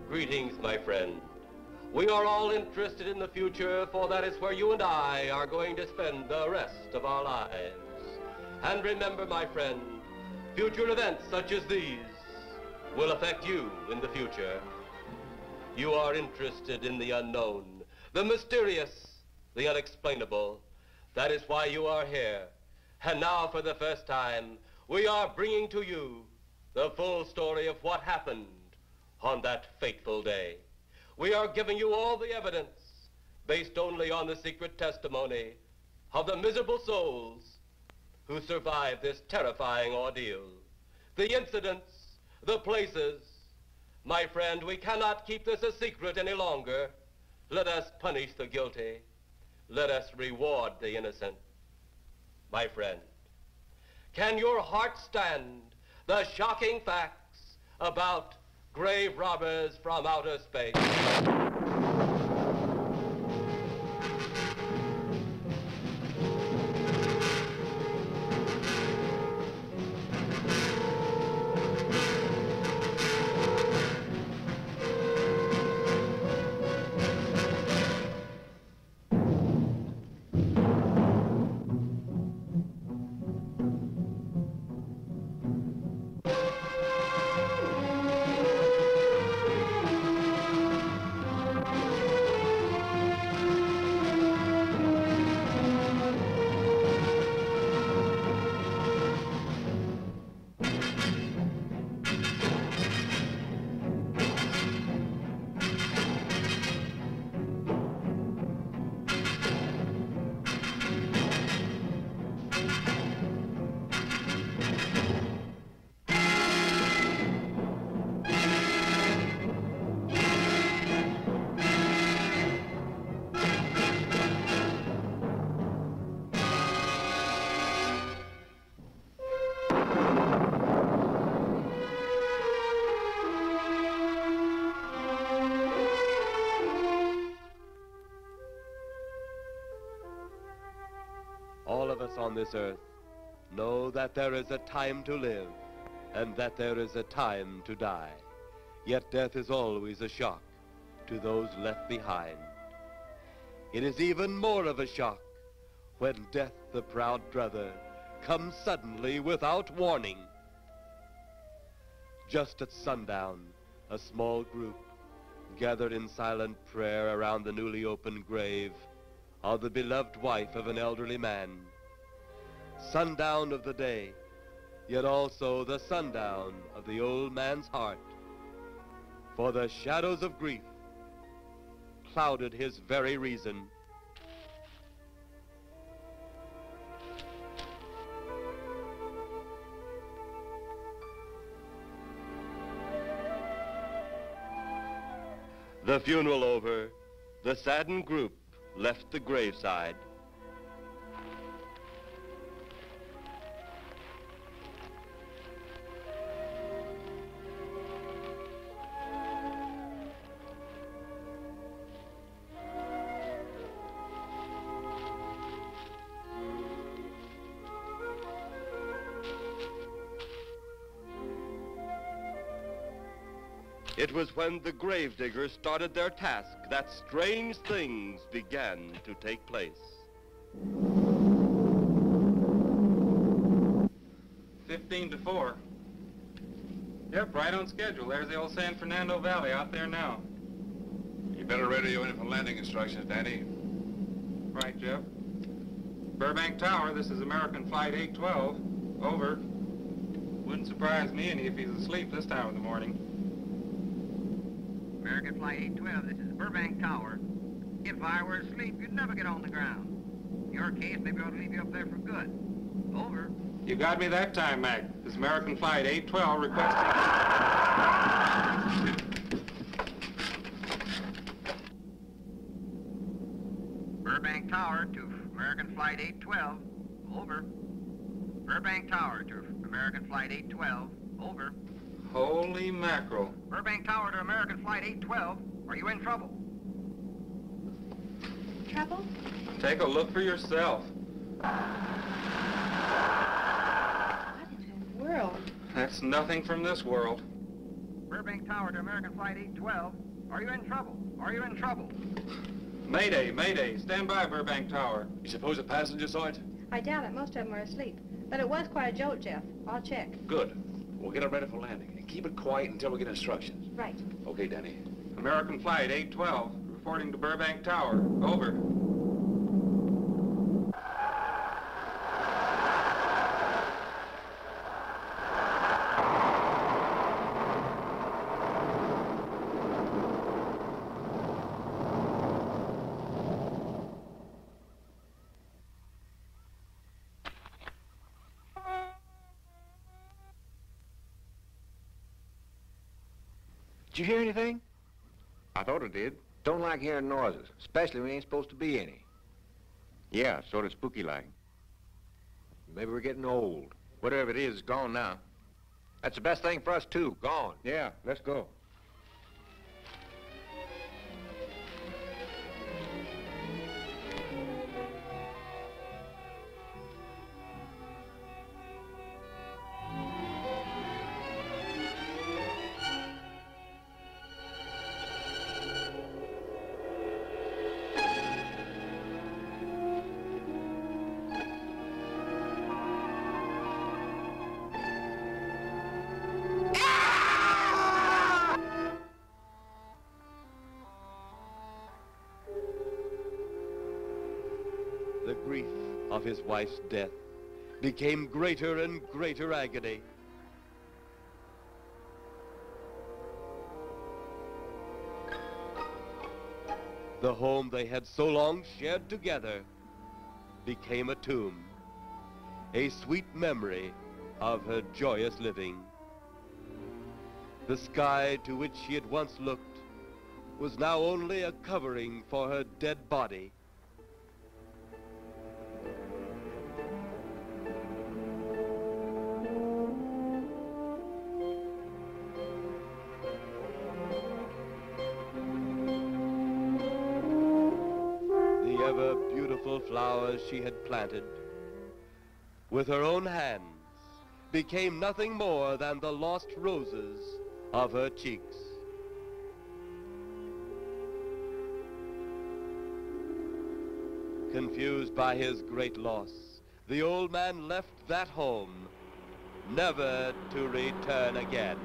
Greetings, my friend. We are all interested in the future, for that is where you and I are going to spend the rest of our lives. And remember, my friend, future events such as these will affect you in the future. You are interested in the unknown, the mysterious, the unexplainable. That is why you are here. And now, for the first time, we are bringing to you the full story of what happened on that fateful day. We are giving you all the evidence based only on the secret testimony of the miserable souls who survived this terrifying ordeal. The incidents, the places. My friend, we cannot keep this a secret any longer. Let us punish the guilty. Let us reward the innocent. My friend, can your heart stand the shocking facts about grave robbers from outer space? All of us on this earth know that there is a time to live and that there is a time to die. Yet death is always a shock to those left behind. It is even more of a shock when death, the proud brother, comes suddenly without warning. Just at sundown, a small group gathered in silent prayer around the newly opened grave of the beloved wife of an elderly man. Sundown of the day, yet also the sundown of the old man's heart. For the shadows of grief clouded his very reason. The funeral over, the saddened group left the graveside. It was when the gravediggers started their task that strange things began to take place. 15-4. Yep, right on schedule. There's the old San Fernando Valley out there now. You better radio in for landing instructions, Danny. Right, Jeff. Burbank Tower, this is American Flight 812. Over. Wouldn't surprise me any if he's asleep this time of the morning. American Flight 812, this is Burbank Tower. If I were asleep, you'd never get on the ground. In your case, maybe I ought to leave you up there for good. Over. You got me that time, Mac. This is American Flight 812 requesting... Burbank Tower to American Flight 812. Over. Burbank Tower to American Flight 812. Over. Holy mackerel. Burbank Tower to American Flight 812. Are you in trouble? Trouble? Take a look for yourself. What in the world? That's nothing from this world. Burbank Tower to American Flight 812. Are you in trouble? Are you in trouble? Mayday, mayday. Stand by, Burbank Tower. You suppose a passenger saw it? I doubt it. Most of them are asleep. But it was quite a jolt, Jeff. I'll check. Good. We'll get it ready for landing. And keep it quiet until we get instructions. Right. Okay, Danny. American Flight 812, reporting to Burbank Tower. Over. Did you hear anything? I thought it did. Don't like hearing noises, especially when there ain't supposed to be any. Yeah, sort of spooky-like. Maybe we're getting old. Whatever it is, it's gone now. That's the best thing for us, too. Gone. Yeah, let's go. The grief of his wife's death became greater and greater agony. The home they had so long shared together became a tomb, a sweet memory of her joyous living. The sky to which she had once looked was now only a covering for her dead body. The ever-beautiful flowers she had planted with her own hands became nothing more than the lost roses of her cheeks. Confused by his great loss, the old man left that home, never to return again.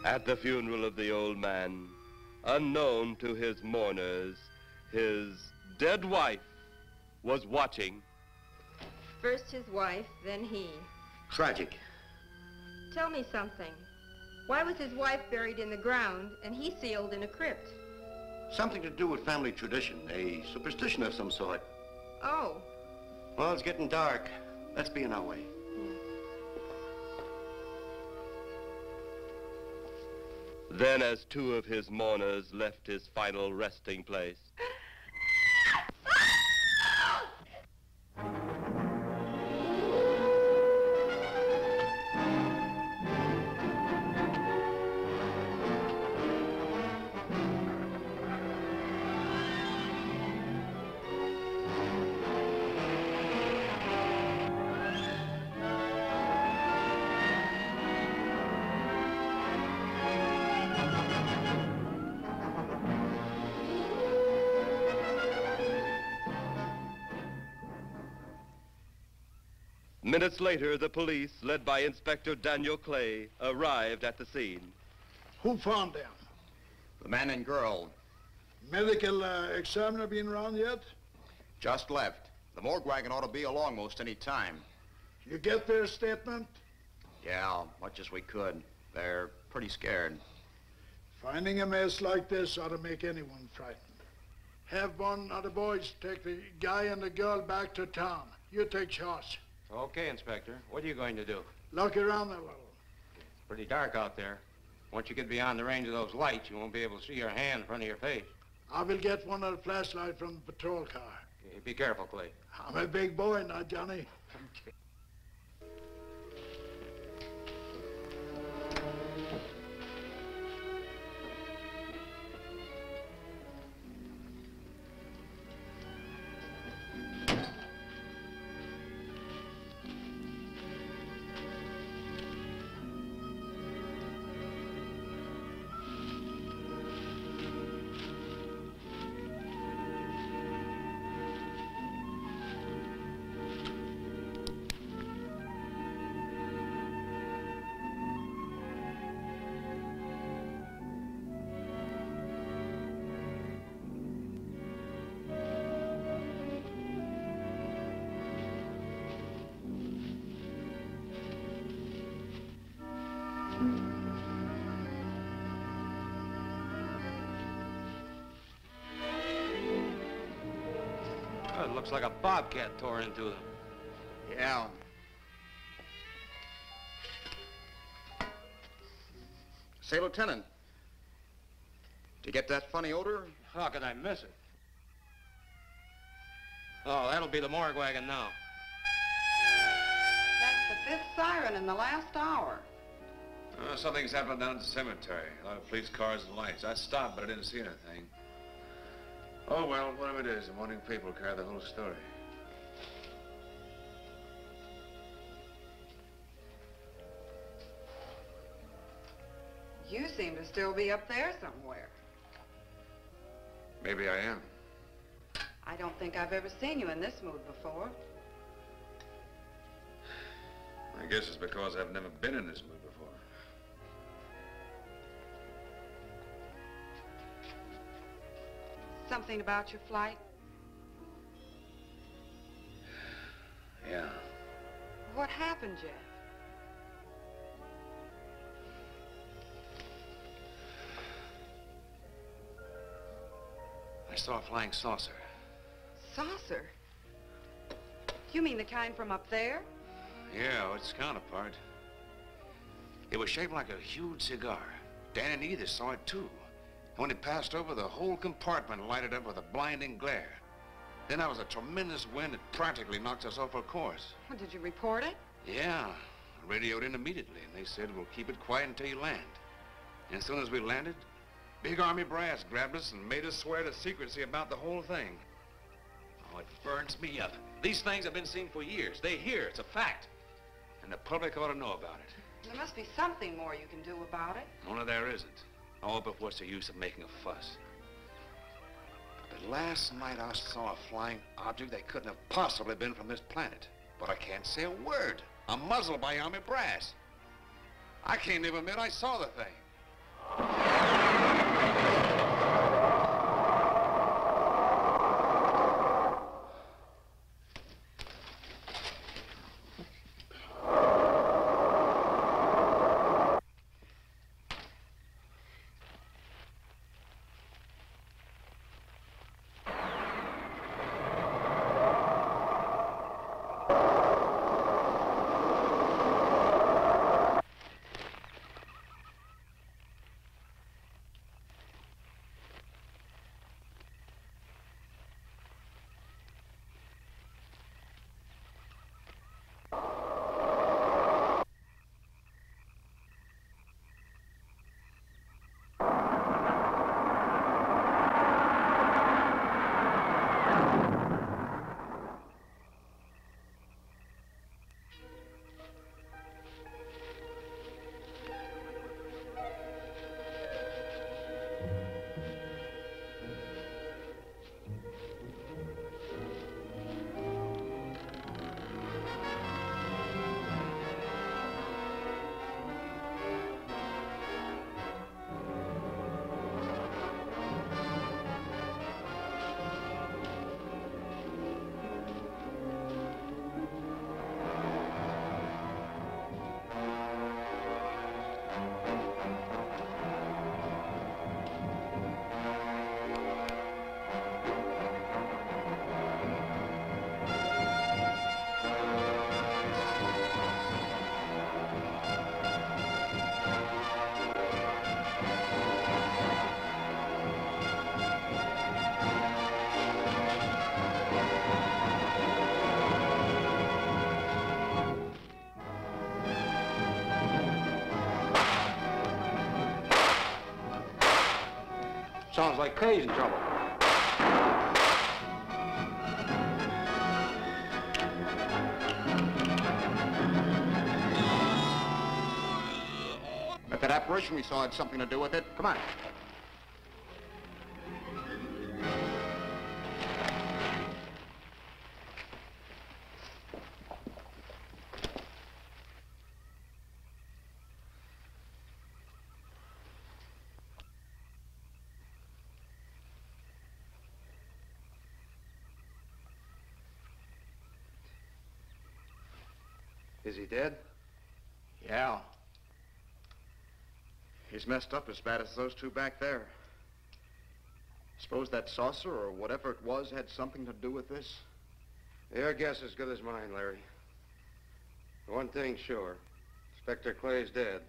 At the funeral of the old man, unknown to his mourners, his dead wife was watching. First his wife, then he. Tragic. Tell me something. Why was his wife buried in the ground and he sealed in a crypt? Something to do with family tradition, a superstition of some sort. Oh. Well, it's getting dark. Let's be on our way. Then, as two of his mourners left his final resting place, minutes later, the police, led by Inspector Daniel Clay, arrived at the scene. Who found them? The man and girl. Medical examiner been around yet? Just left. The morgue wagon ought to be along most any time. You get their statement? Yeah, much as we could. They're pretty scared. Finding a mess like this ought to make anyone frightened. Have one of the boys take the guy and the girl back to town. You take charge. Okay, Inspector. What are you going to do? Look around a little. Pretty dark out there. Once you get beyond the range of those lights, you won't be able to see your hand in front of your face. I will get one of the flashlight from the patrol car. Okay, be careful, Clay. I'm a big boy now, Johnny. Okay. It looks like a bobcat tore into them. Yeah. Say, Lieutenant, did you get that funny odor? How could I miss it? Oh, that'll be the morgue wagon now. That's the 5th siren in the last hour. Something's happened down at the cemetery. A lot of police cars and lights. I stopped, but I didn't see anything. Oh, well, whatever it is, the morning paper will carry the whole story. You seem to still be up there somewhere. Maybe I am. I don't think I've ever seen you in this mood before. I guess it's because I've never been in this mood before. Something about your flight? Yeah. What happened, Jeff? I saw a flying saucer. Saucer? You mean the kind from up there? Yeah, its counterpart. It was shaped like a huge cigar. Dan and Edith saw it too. And when it passed over, the whole compartment lighted up with a blinding glare. Then there was a tremendous wind that practically knocked us off our course. Well, did you report it? Yeah, I radioed in immediately, and they said, we'll keep it quiet until you land. And as soon as we landed, big army brass grabbed us and made us swear to secrecy about the whole thing. Oh, it burns me up. These things have been seen for years. They hear, it's a fact. And the public ought to know about it. There must be something more you can do about it. Only there isn't. Oh, but what's the use of making a fuss? But last night I saw a flying object that couldn't have possibly been from this planet. But I can't say a word. I'm muzzled by army brass. I can't even admit I saw the thing. Sounds like Kay's in trouble. But that apparition we saw had something to do with it. Come on. Is he dead? Yeah. He's messed up as bad as those two back there. Suppose that saucer or whatever it was had something to do with this? Your guess is as good as mine, Larry. One thing's sure. Inspector Clay's dead.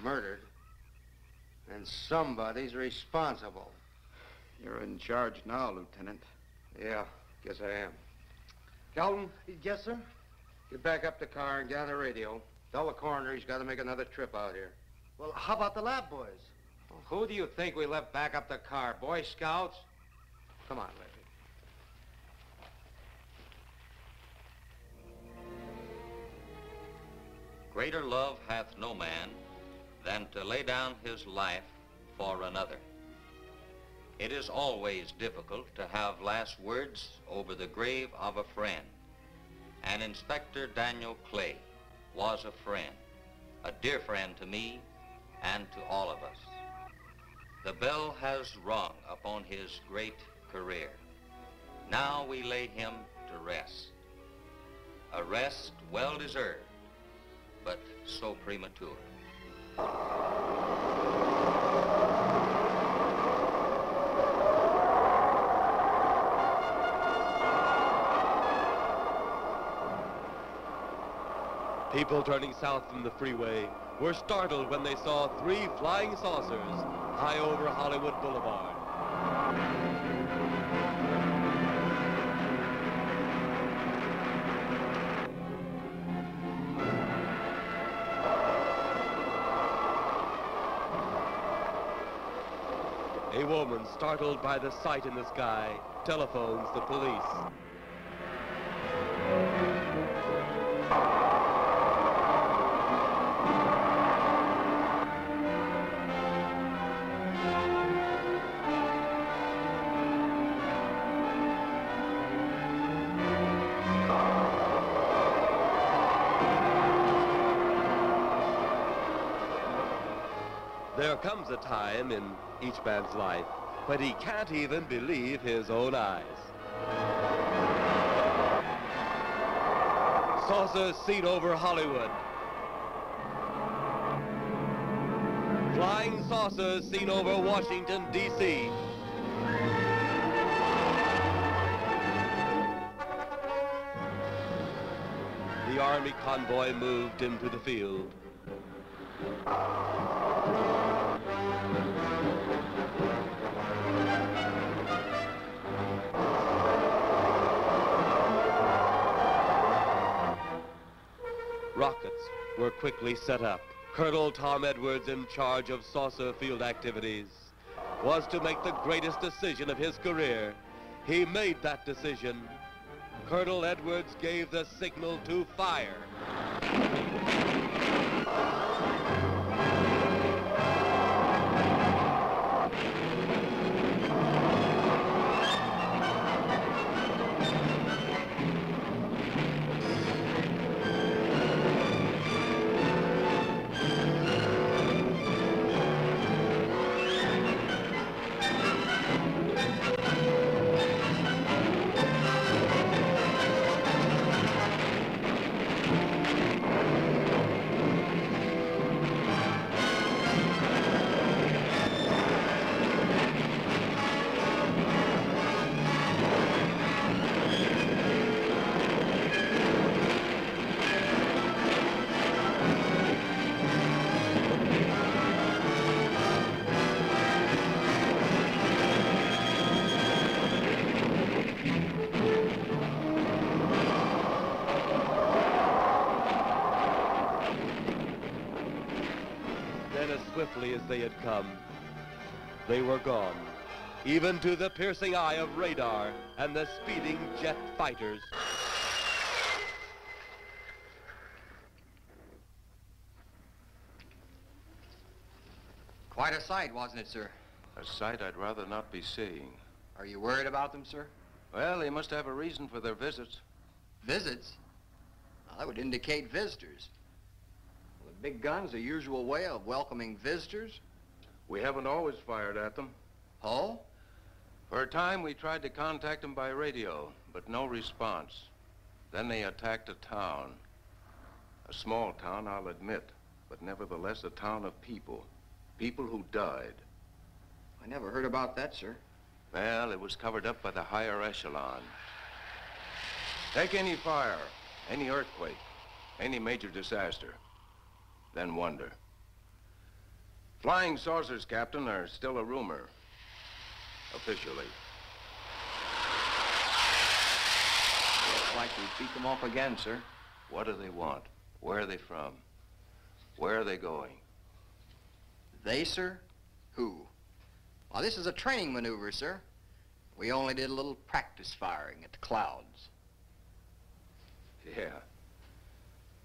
Murdered. And somebody's responsible. You're in charge now, Lieutenant. Yeah, guess I am. Calton? Yes, sir? Get back up the car and get on the radio. Tell the coroner he's got to make another trip out here. Well, how about the lab boys? Well, who do you think we left back up the car? Boy Scouts? Come on, Larry. Greater love hath no man than to lay down his life for another. It is always difficult to have last words over the grave of a friend. And Inspector Daniel Clay was a friend, a dear friend to me and to all of us. The bell has rung upon his great career. Now we lay him to rest. A rest well deserved, but so premature. People turning south from the freeway were startled when they saw 3 flying saucers high over Hollywood Boulevard. A woman, startled by the sight in the sky, telephones the police. There comes a time in each man's life when he can't even believe his own eyes. Saucers seen over Hollywood. Flying saucers seen over Washington, D.C. The Army convoy moved into the field. Rockets were quickly set up. Colonel Tom Edwards, in charge of saucer field activities, was to make the greatest decision of his career. He made that decision. Colonel Edwards gave the signal to fire. Swiftly as they had come, they were gone, even to the piercing eye of radar and the speeding jet fighters. Quite a sight, wasn't it, sir? A sight I'd rather not be seeing. Are you worried about them, sir? Well, they must have a reason for their visits. Visits? Well, that would indicate visitors. Well, the big gun's the usual way of welcoming visitors. We haven't always fired at them. Oh? For a time, we tried to contact them by radio, but no response. Then they attacked a town. A small town, I'll admit, but nevertheless a town of people. People who died. I never heard about that, sir. Well, it was covered up by the higher echelon. Take any fire, any earthquake, any major disaster, then wonder. Flying saucers, Captain, are still a rumor. Officially. Looks like we beat them off again, sir. What do they want? Where are they from? Where are they going? They, sir? Who? Well, this is a training maneuver, sir. We only did a little practice firing at the clouds. Yeah.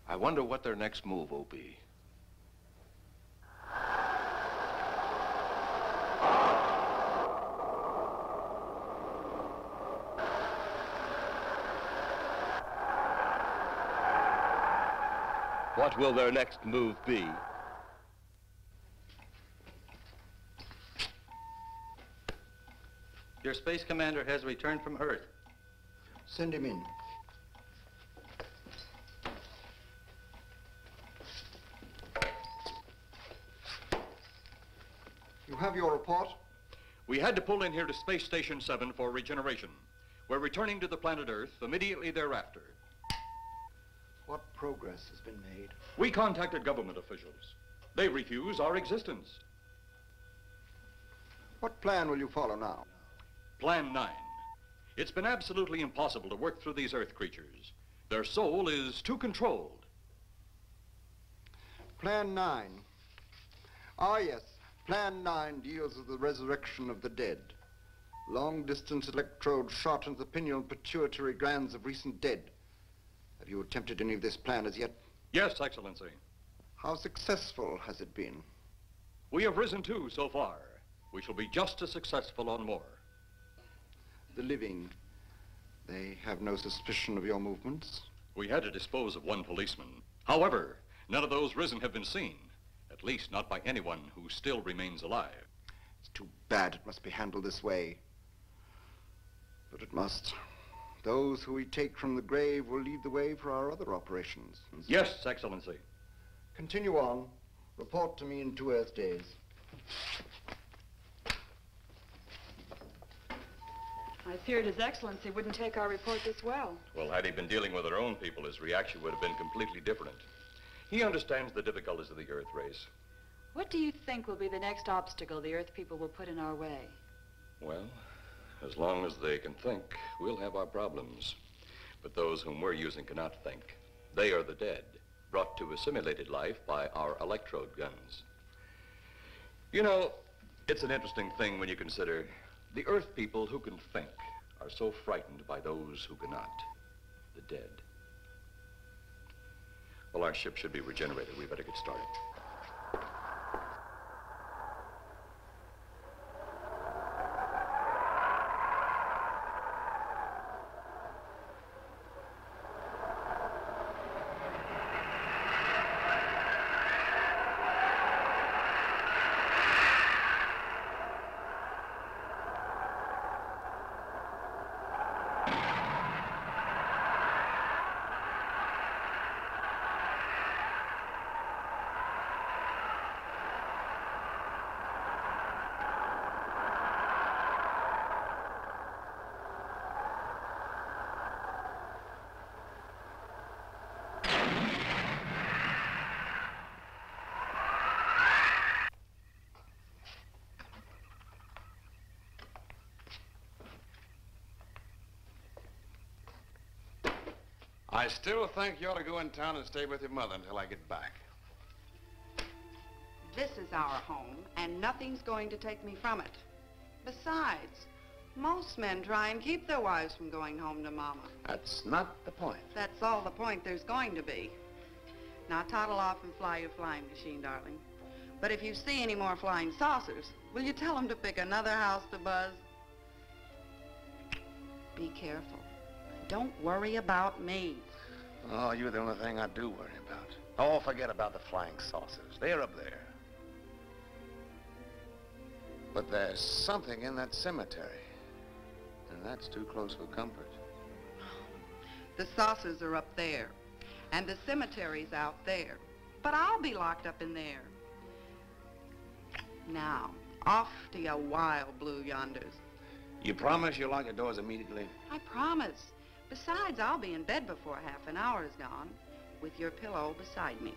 I wonder what their next move will be. What will their next move be? Your space commander has returned from Earth. Send him in. You have your report? We had to pull in here to Space Station 7 for regeneration. We're returning to the planet Earth immediately thereafter. What progress has been made? We contacted government officials. They refuse our existence. What plan will you follow now? Plan 9. It's been absolutely impossible to work through these Earth creatures. Their soul is too controlled. Plan 9. Ah, yes. Plan 9 deals with the resurrection of the dead. Long-distance electrode shot into the pineal pituitary glands of recent dead. Have you attempted any of this plan as yet? Yes, Excellency. How successful has it been? We have risen 2 so far. We shall be just as successful on more. The living, they have no suspicion of your movements? We had to dispose of 1 policeman. However, none of those risen have been seen. At least not by anyone who still remains alive. It's too bad it must be handled this way. But it must. Those who we take from the grave will lead the way for our other operations. Yes, Excellency. Continue on. Report to me in 2 Earth days. I feared His Excellency wouldn't take our report this well. Well, had he been dealing with our own people, his reaction would have been completely different. He understands the difficulties of the Earth race. What do you think will be the next obstacle the Earth people will put in our way? Well, as long as they can think, we'll have our problems. But those whom we're using cannot think. They are the dead, brought to a simulated life by our electrode guns. You know, it's an interesting thing when you consider the Earth people who can think are so frightened by those who cannot, the dead. Well, our ship should be regenerated. We better get started. I still think you ought to go in town and stay with your mother until I get back. This is our home, and nothing's going to take me from it. Besides, most men try and keep their wives from going home to Mama. That's not the point. That's all the point there's going to be. Now toddle off and fly your flying machine, darling. But if you see any more flying saucers, will you tell them to pick another house to buzz? Be careful. Don't worry about me. Oh, you're the only thing I do worry about. Oh, forget about the flying saucers. They're up there. But there's something in that cemetery. And that's too close for comfort. The saucers are up there, and the cemetery's out there. But I'll be locked up in there. Now, off to your wild blue yonders. You promise you'll lock your doors immediately? I promise. Besides, I'll be in bed before half an hour is gone, with your pillow beside me.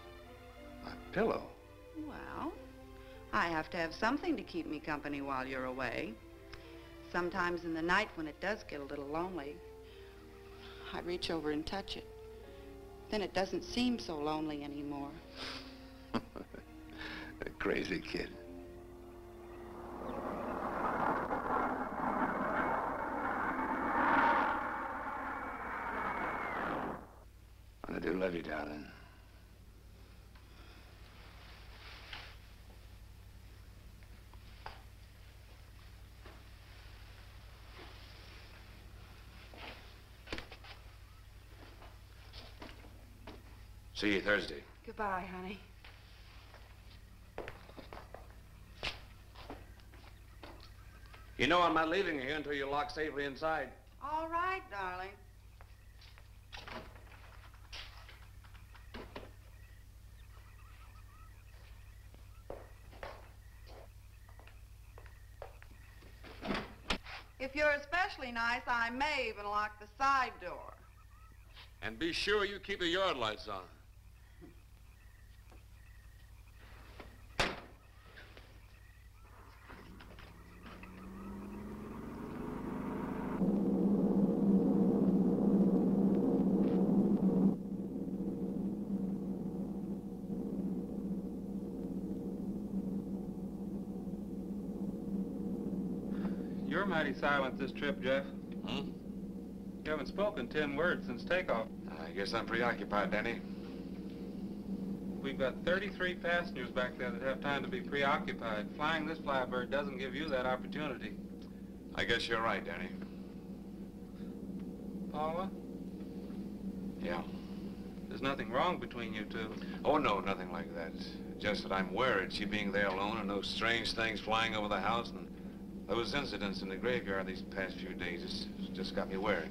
My pillow? Well, I have to have something to keep me company while you're away. Sometimes in the night when it does get a little lonely, I reach over and touch it. Then it doesn't seem so lonely anymore. A crazy kid. I do love you, darling. See you Thursday. Goodbye, honey. You know I'm not leaving here until you're locked safely inside. All right, darling. If you're especially nice, I may even lock the side door. And be sure you keep the yard lights on. You're mighty silent this trip, Jeff. Hmm? You haven't spoken 10 words since takeoff. I guess I'm preoccupied, Danny. We've got 33 passengers back there that have time to be preoccupied. Flying this flybird doesn't give you that opportunity. I guess you're right, Danny. Paula? Yeah. There's nothing wrong between you two. Oh, no, nothing like that. Just that I'm worried, she being there alone and those strange things flying over the house and those incidents in the graveyard these past few days. It's just got me worried.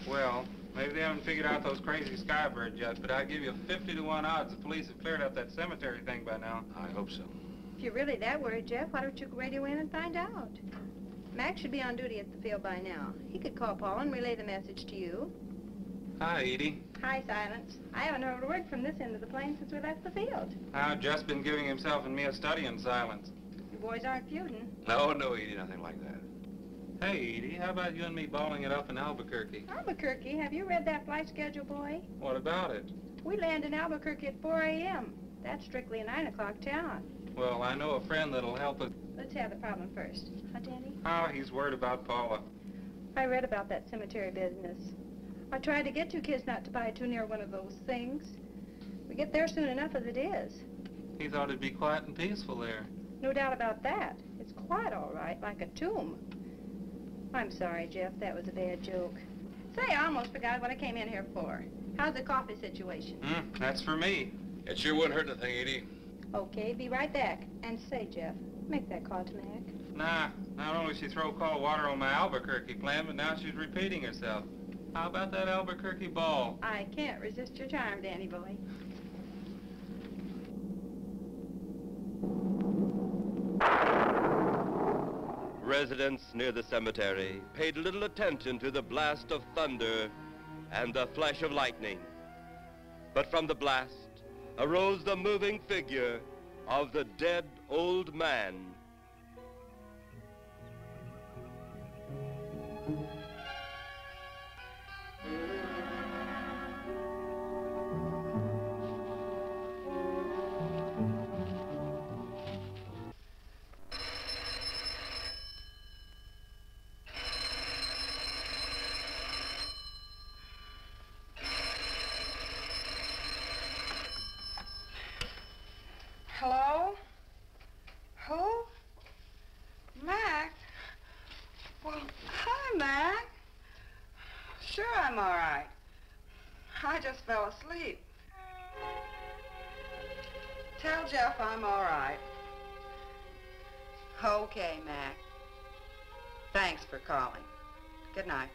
Well, maybe they haven't figured out those crazy skybirds yet, but I'd give you 50 to 1 odds the police have cleared up that cemetery thing by now. I hope so. If you're really that worried, Jeff, why don't you radio in and find out? Mac should be on duty at the field by now. He could call Paula and relay the message to you. Hi, Edie. Hi, Silence. I haven't heard a word from this end of the plane since we left the field. I've just been giving himself and me a study in silence. You boys aren't feuding. No, Edie, nothing like that. Hey, Edie, how about you and me balling it up in Albuquerque? Albuquerque? Have you read that flight schedule, boy? What about it? We land in Albuquerque at 4 a.m. That's strictly a 9 o'clock town. Well, I know a friend that'll help us. Let's have the problem first. Huh, Danny? Oh, he's worried about Paula. I read about that cemetery business. I tried to get you kids not to buy too near one of those things. We get there soon enough as it is. He thought it'd be quiet and peaceful there. No doubt about that. It's quiet, all right, like a tomb. I'm sorry, Jeff. That was a bad joke. Say, I almost forgot what I came in here for. How's the coffee situation? That's for me. It sure wouldn't hurt anything, Edie. Okay, be right back. And say, Jeff, make that call to Mac. Nah, not only she throw cold water on my Albuquerque plan, but now she's repeating herself. How about that Albuquerque ball? I can't resist your charm, Danny boy. Residents near the cemetery paid little attention to the blast of thunder and the flash of lightning. But from the blast arose the moving figure of the dead old man. just fell asleep. Tell Jeff I'm all right. Okay, Mac. Thanks for calling. Good night.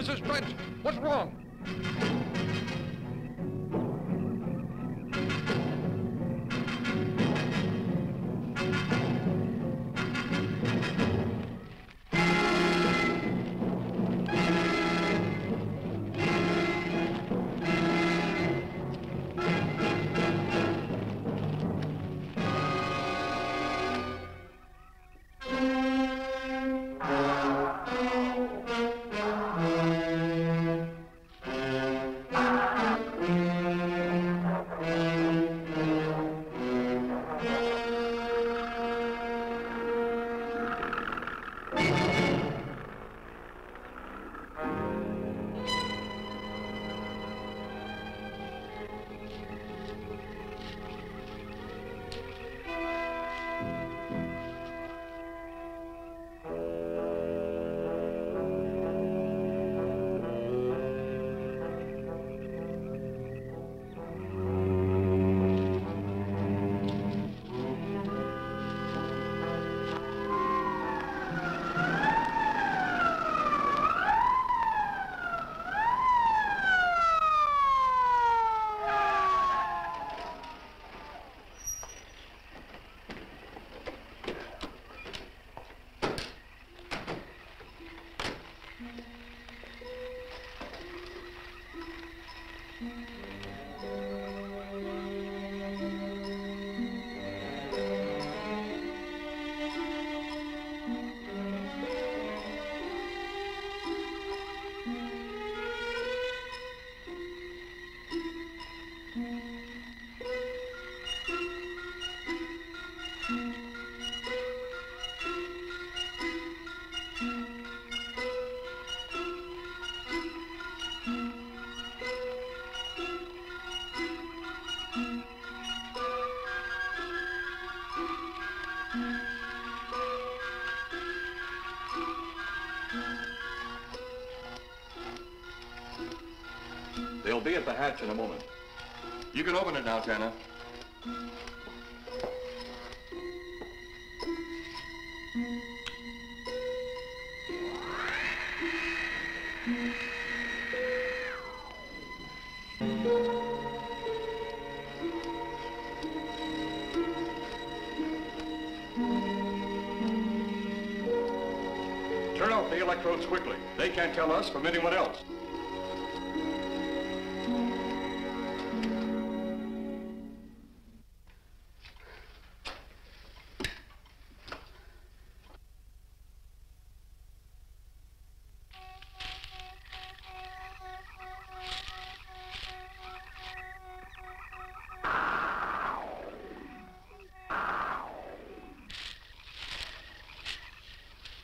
Mrs. Trent, what's wrong? They'll be at the hatch in a moment. You can open it now, Tanner. Turn off the electrodes quickly. They can't tell us from anyone else.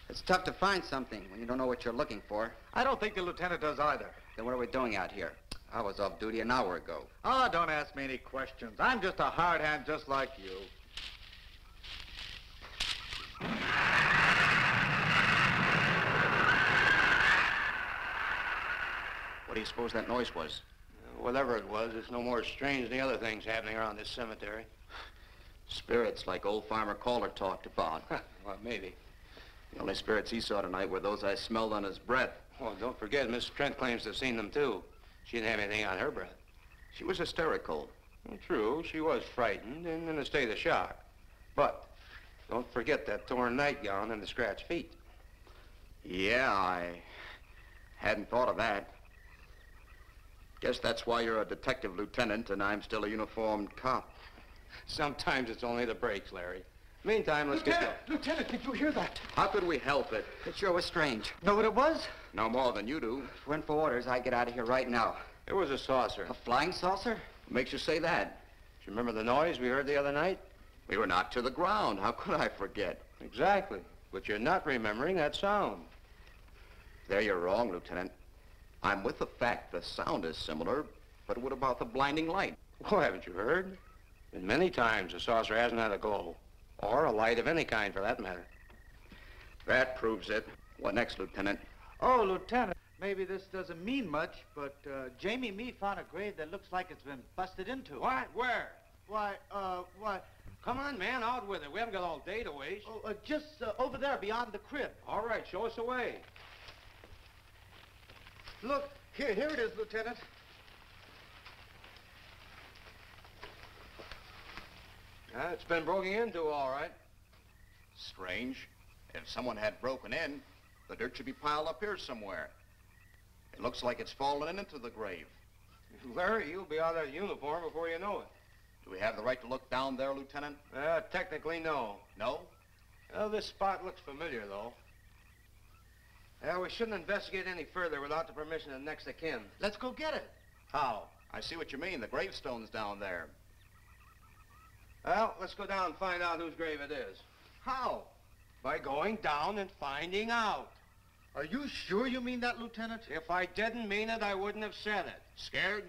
It's tough to find something when you don't know what you're looking for. I don't think the lieutenant does either. Then what are we doing out here? I was off duty an hour ago. Oh, don't ask me any questions. I'm just a hard hand just like you. What do you suppose that noise was? Whatever it was, it's no more strange than the other things happening around this cemetery. Spirits like old Farmer Calder talked about. Well, maybe. The only spirits he saw tonight were those I smelled on his breath. Well, don't forget, Miss Trent claims to have seen them, too. She didn't have anything on her breath. She was hysterical. Well, true, she was frightened and in a state of shock. But don't forget that torn nightgown and the scratched feet. Yeah, I hadn't thought of that. Guess that's why you're a detective lieutenant and I'm still a uniformed cop. Sometimes it's only the breaks, Larry. Meantime, let's get going. Lieutenant, did you hear that? How could we help it? It sure was strange. Know what it was? No more than you do. If it went for orders, I'd get out of here right now. It was a saucer. A flying saucer? What makes you say that? Do you remember the noise we heard the other night? We were knocked to the ground. How could I forget? Exactly. But you're not remembering that sound. There you're wrong, Lieutenant. I'm with the fact the sound is similar, but what about the blinding light? Oh, haven't you heard? Been many times the saucer hasn't had a glow. Or a light of any kind, for that matter. That proves it. What next, Lieutenant? Oh, Lieutenant, maybe this doesn't mean much, but Jamie and me found a grave that looks like it's been busted into. What? Where? Why, Come on, man, out with it. We haven't got all day to waste. Oh, just over there beyond the crib. All right, show us the way. Look, here it is, Lieutenant. It's been broken into, all right. Strange. If someone had broken in, the dirt should be piled up here somewhere. It looks like it's fallen into the grave. Larry, you'll be out of uniform before you know it. Do we have the right to look down there, Lieutenant? Technically, no. No? Well, this spot looks familiar, though. We shouldn't investigate any further without the permission of next of kin. Let's go get it. How? I see what you mean. The gravestone's down there. Well, let's go down and find out whose grave it is. How? By going down and finding out. Are you sure you mean that, Lieutenant? If I didn't mean it, I wouldn't have said it. Scared?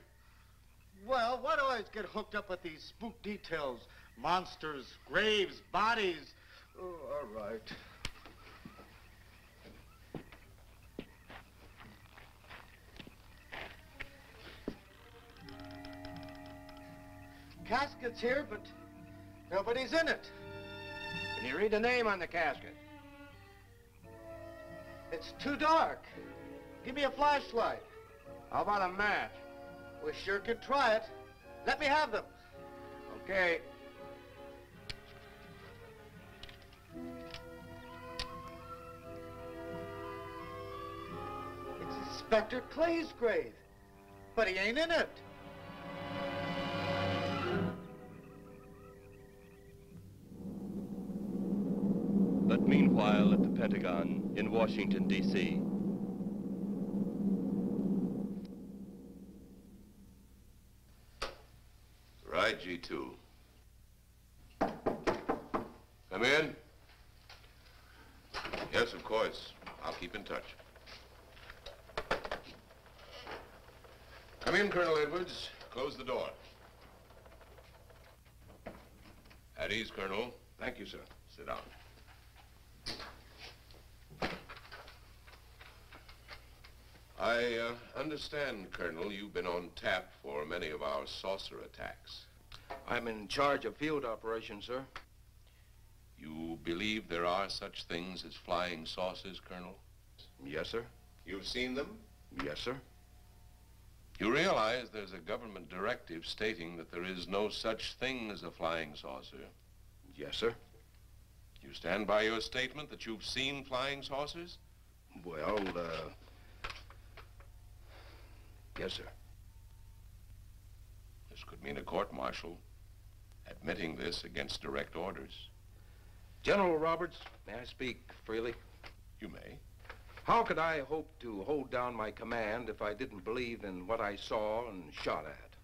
Well, why do I always get hooked up with these spook details? Monsters, graves, bodies. Oh, all right. Casket's here, but nobody's in it. Can you read the name on the casket? It's too dark. Give me a flashlight. How about a match? We sure could try it. Let me have them. Okay. Inspector Clay's grave. But he ain't in it. But meanwhile, at the Pentagon in Washington, D.C. Right, G2. Come in. Yes, of course. I'll keep in touch. Come in, Colonel Edwards. Close the door. At ease, Colonel. Thank you, sir. Sit down. I understand, Colonel, you've been on tap for many of our saucer attacks. I'm in charge of field operations, sir. You believe there are such things as flying saucers, Colonel? Yes, sir. You've seen them? Yes, sir. You realize there's a government directive stating that there is no such thing as a flying saucer? Yes, sir. You stand by your statement that you've seen flying saucers? Well, yes, sir. This could mean a court-martial, admitting this against direct orders. General Roberts, may I speak freely? You may. How could I hope to hold down my command if I didn't believe in what I saw and shot at?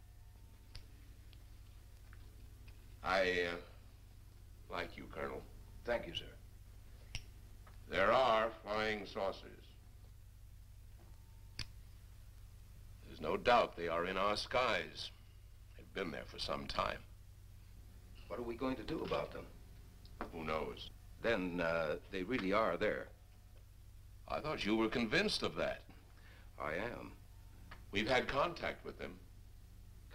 I like you, Colonel. Thank you, sir. There are flying saucers. There's no doubt they are in our skies. They've been there for some time. What are we going to do about them? Who knows? Then, they really are there. I thought you were convinced of that. I am. We've had contact with them.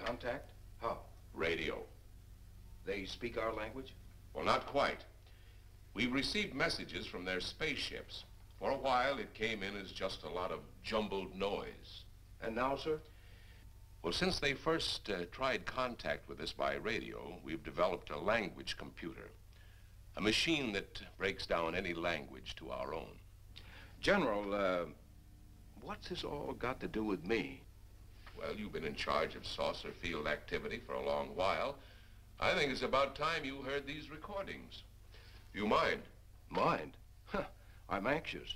Contact? How? Radio. They speak our language? Well, not quite. We've received messages from their spaceships. For a while, it came in as just a lot of jumbled noise. And now, sir? Well, since they first tried contact with us by radio, we've developed a language computer. A machine that breaks down any language to our own. General, what's this all got to do with me? Well, you've been in charge of saucer field activity for a long while. I think it's about time you heard these recordings. Do you mind? Mind? Huh, I'm anxious.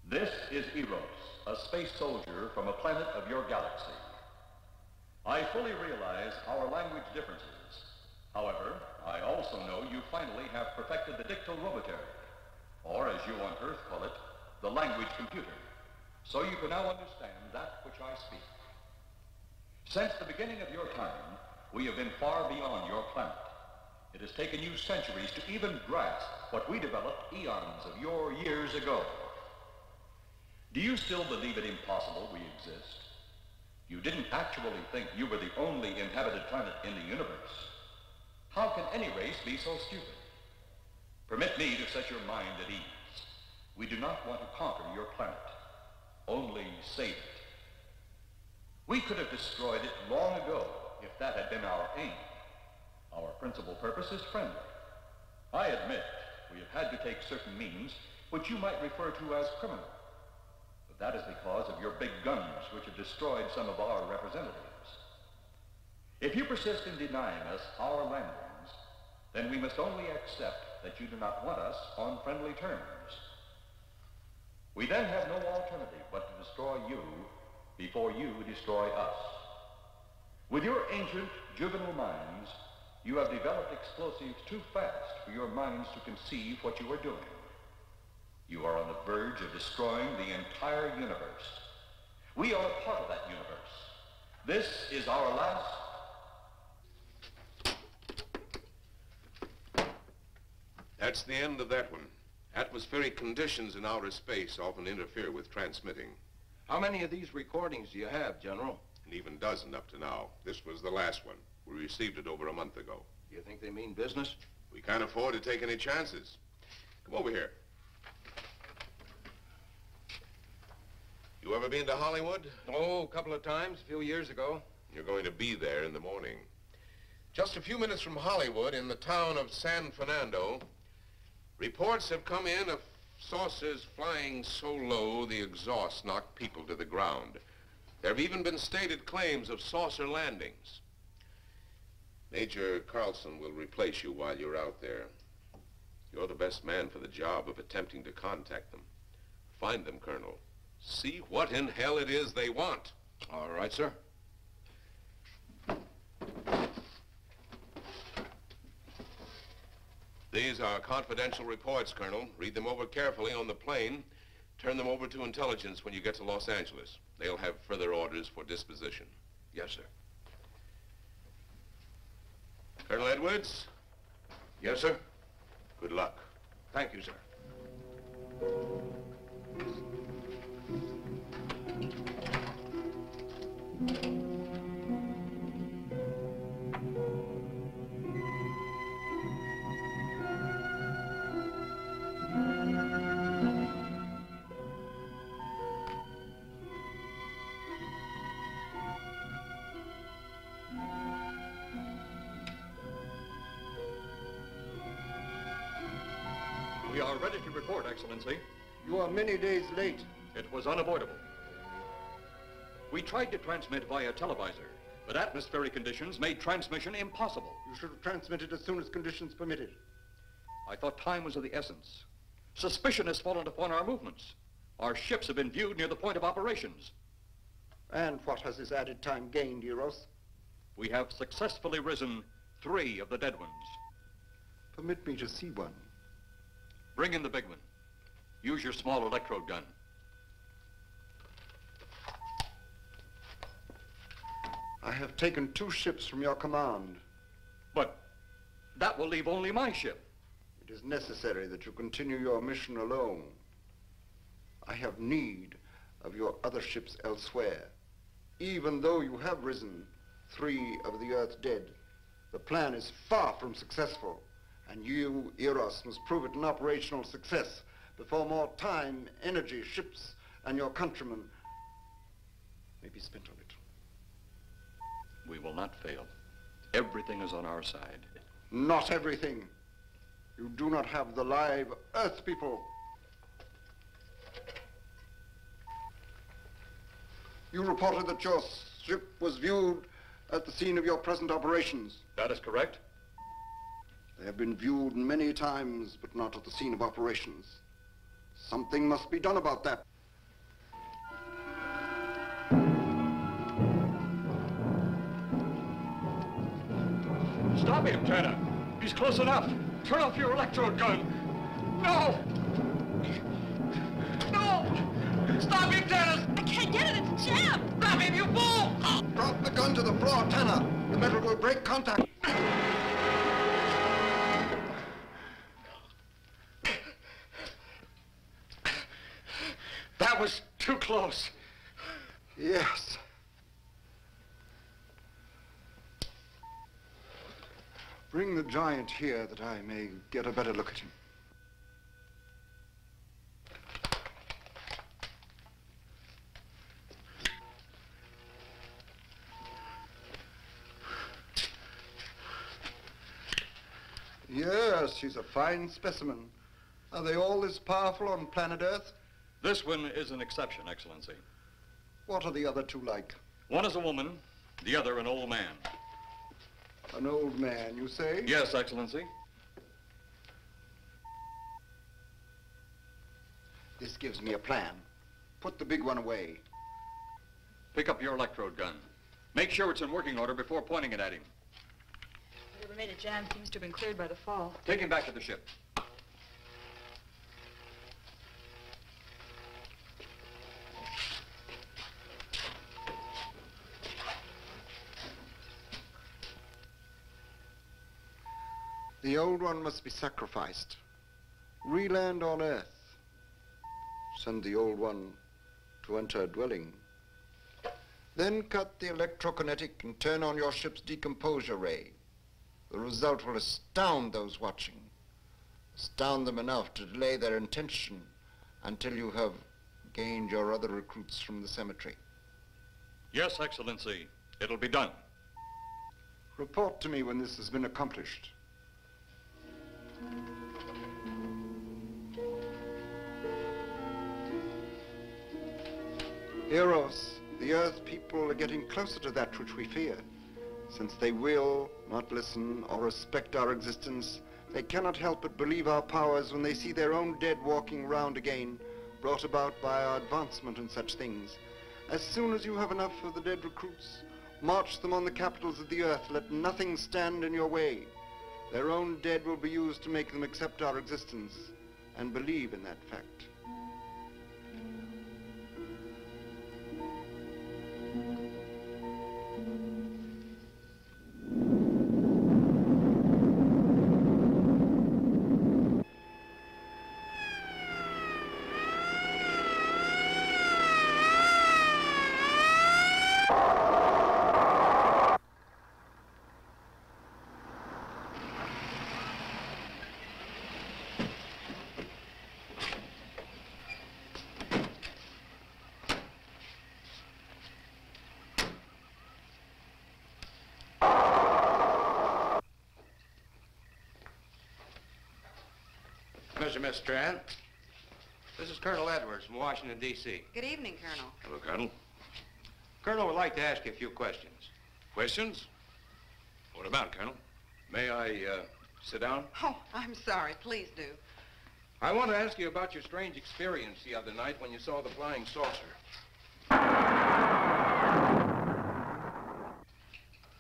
This is Eros, a space soldier from a planet of your galaxy. I fully realize our language differences. However, I also know you finally have perfected the dictorobotery, or as you on Earth call it, the language computer. So you can now understand that which I speak. Since the beginning of your time, we have been far beyond your planet. It has taken you centuries to even grasp what we developed eons of your years ago. Do you still believe it impossible we exist? You didn't actually think you were the only inhabited planet in the universe. How can any race be so stupid? Permit me to set your mind at ease. We do not want to conquer your planet, only save it. We could have destroyed it long ago if that had been our aim. Our principal purpose is friendly. I admit we have had to take certain means which you might refer to as criminal. But that is because of your big guns which have destroyed some of our representatives. If you persist in denying us our landings, then we must only accept that you do not want us on friendly terms. We then have no alternative but to destroy you before you destroy us. With your ancient, juvenile minds, you have developed explosives too fast for your minds to conceive what you are doing. You are on the verge of destroying the entire universe. We are a part of that universe. This is our last... That's the end of that one. Atmospheric conditions in outer space often interfere with transmitting. How many of these recordings do you have, General? An even dozen up to now. This was the last one. We received it over a month ago. Do you think they mean business? We can't afford to take any chances. Come over here. You ever been to Hollywood? Oh, a couple of times, a few years ago. You're going to be there in the morning. Just a few minutes from Hollywood, in the town of San Fernando, reports have come in of saucers flying so low the exhaust knocked people to the ground. There have even been stated claims of saucer landings. Major Carlson will replace you while you're out there. You're the best man for the job of attempting to contact them. Find them, Colonel. See what in hell it is they want. All right, sir. These are confidential reports, Colonel. Read them over carefully on the plane. Turn them over to intelligence when you get to Los Angeles. They'll have further orders for disposition. Yes, sir. Colonel Edwards? Yes, sir. Good luck. Thank you, sir. We are ready to report, Excellency. You are many days late. It was unavoidable. We tried to transmit via televisor, but atmospheric conditions made transmission impossible. You should have transmitted as soon as conditions permitted. I thought time was of the essence. Suspicion has fallen upon our movements. Our ships have been viewed near the point of operations. And what has this added time gained, Eros? We have successfully risen 3 of the dead ones. Permit me to see one. Bring in the big one. Use your small electrode gun. I have taken 2 ships from your command. But that will leave only my ship. It is necessary that you continue your mission alone. I have need of your other ships elsewhere. Even though you have risen 3 of the Earth's dead, the plan is far from successful. And you, Eros, must prove it an operational success before more time, energy, ships, and your countrymen may be spent on it. We will not fail. Everything is on our side. Not everything. You do not have the live Earth people. You reported that your ship was viewed at the scene of your present operations. That is correct. They have been viewed many times, but not at the scene of operations. Something must be done about that. Stop him, Turner. He's close enough. Turn off your electrode gun. No! No! Stop him, Turner! I can't get it. It's jammed. Stop him, you fool! Drop the gun to the floor, Tanner. The metal will break contact. That was too close. Yes. Bring the giant here that I may get a better look at him. Yes, he's a fine specimen. Are they all this powerful on planet Earth? This one is an exception, Excellency. What are the other 2 like? One is a woman, the other an old man. An old man, you say? Yes, Excellency. This gives me a plan. Put the big one away. Pick up your electrode gun. Make sure it's in working order before pointing it at him. Whatever made it jam seems to have been cleared by the fall. Take him back to the ship. The old one must be sacrificed. Re-land on Earth. Send the old one to enter a dwelling. Then cut the electrokinetic and turn on your ship's decomposure ray. The result will astound those watching. Astound them enough to delay their intention until you have gained your other recruits from the cemetery. Yes, Excellency. It'll be done. Report to me when this has been accomplished. Eros, the Earth people are getting closer to that which we fear. Since they will not listen or respect our existence, they cannot help but believe our powers when they see their own dead walking round again, brought about by our advancement and such things. As soon as you have enough of the dead recruits, march them on the capitals of the earth. Let nothing stand in your way. Their own dead will be used to make them accept our existence and believe in that fact. Mr. Miss Trent. This is Colonel Edwards from Washington, D.C. Good evening, Colonel. Hello, Colonel. Colonel would like to ask you a few questions. Questions? What about, Colonel? May I, sit down? Oh, I'm sorry. Please do. I want to ask you about your strange experience the other night when you saw the flying saucer.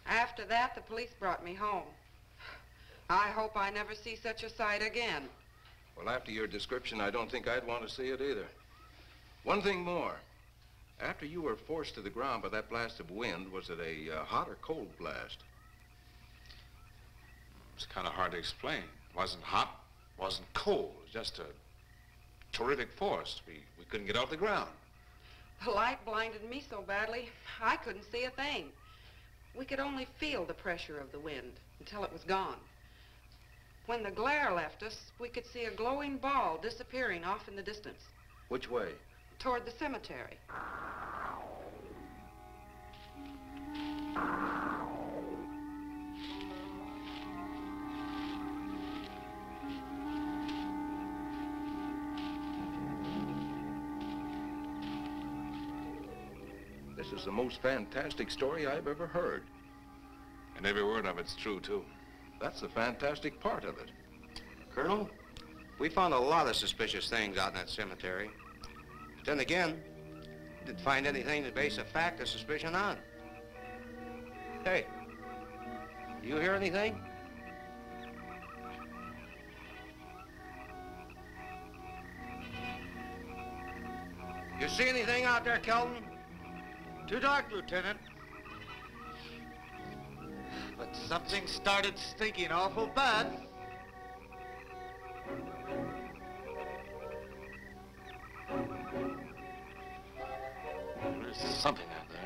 After that, the police brought me home. I hope I never see such a sight again. Well, after your description, I don't think I'd want to see it either. One thing more. After you were forced to the ground by that blast of wind, was it a hot or cold blast? It's kind of hard to explain. It wasn't hot, wasn't cold. It was just a terrific force. We couldn't get off the ground. The light blinded me so badly, I couldn't see a thing. We could only feel the pressure of the wind until it was gone. When the glare left us, we could see a glowing ball disappearing off in the distance. Which way? Toward the cemetery. This is the most fantastic story I've ever heard. And every word of it's true, too. That's the fantastic part of it. Colonel, we found a lot of suspicious things out in that cemetery. But then again, didn't find anything to base a fact or suspicion on. Hey, you hear anything? You see anything out there, Kelton? Too dark, Lieutenant. But something started stinking awful bad. There's something out there.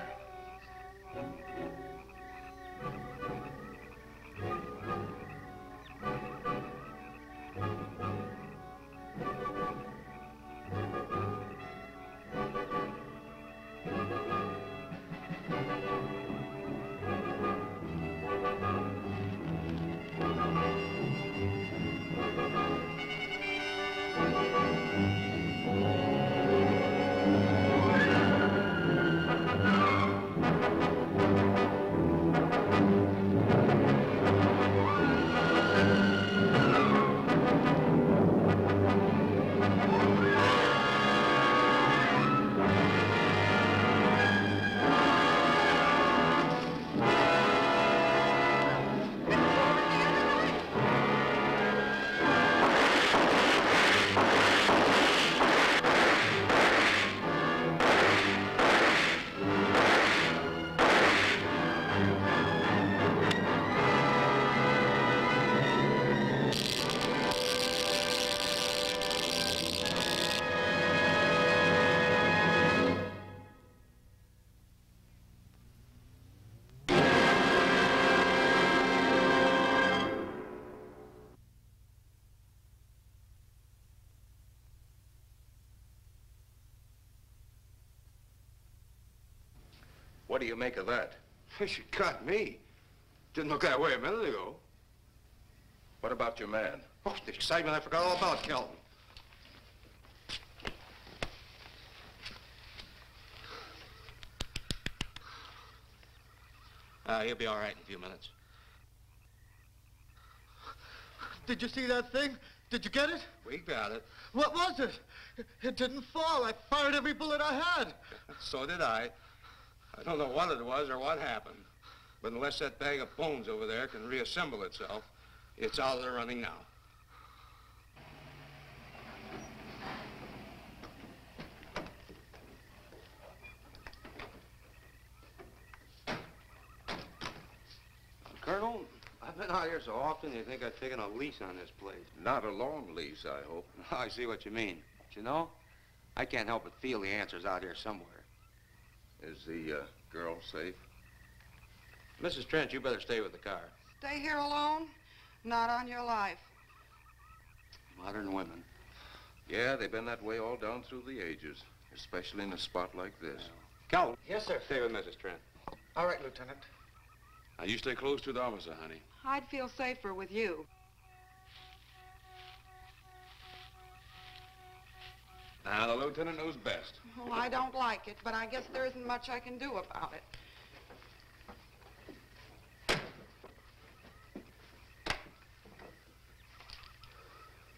What do you make of that? You caught me. Didn't look that way a minute ago. What about your man? Oh, the excitement, I forgot all about Kelton. He'll be all right in a few minutes. Did you see that thing? Did you get it? We got it. What was it? It didn't fall. I fired every bullet I had. So did I. I don't know what it was or what happened. But unless that bag of bones over there can reassemble itself, it's out of the running now. Colonel, I've been out here so often, you think I've taken a lease on this place. Not a long lease, I hope. I see what you mean. But you know, I can't help but feel the answer's out here somewhere. Is the girl safe? Mrs. Trent, you better stay with the car. Stay here alone? Not on your life. Modern women. Yeah, they've been that way all down through the ages, especially in a spot like this. Calvin. Yes, sir. Stay with Mrs. Trent. All right, Lieutenant. Now, you stay close to the officer, honey. I'd feel safer with you. Now, the lieutenant knows best. Well, I don't like it, but I guess there isn't much I can do about it.